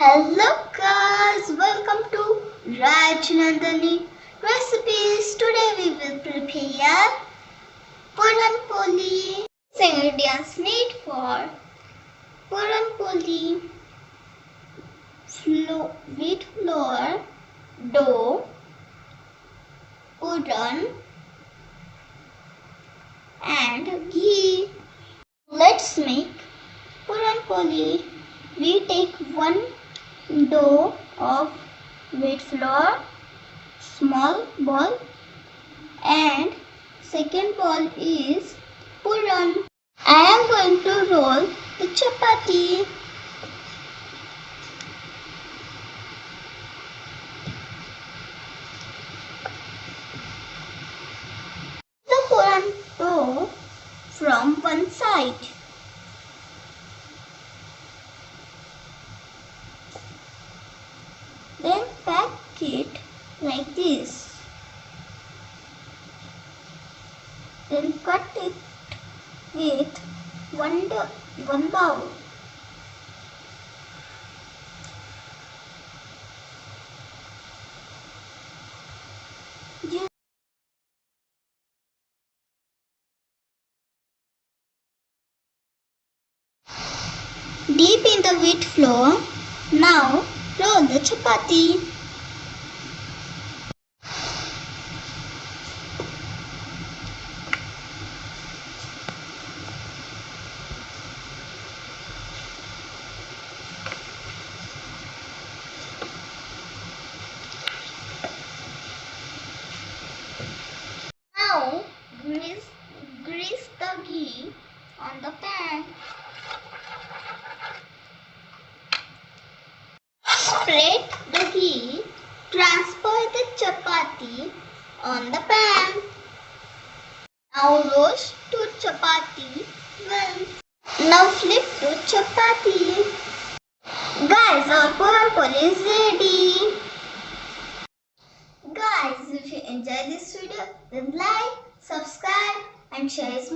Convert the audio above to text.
Hello guys, welcome to Rajnandani recipes. Today we will prepare Puran poli. Ingredients need for Puran poli: wheat flour, dough, Puran and ghee. Let's make Puran poli. We take one dough of wheat flour, small ball, and second ball is Puran. I am going to roll the chapati. The Puran dough from one side. Then pack it like this. Then cut it with one bowl. Deep in the wheat flour. Now roll the chapati. Now grease the ghee on the pan. Spread the ghee. Transfer the chapati on the pan. Now roast to chapati well. Now flip to chapati. Guys, our Puran poli is ready. Guys, if you enjoy this video, then like, subscribe and share it.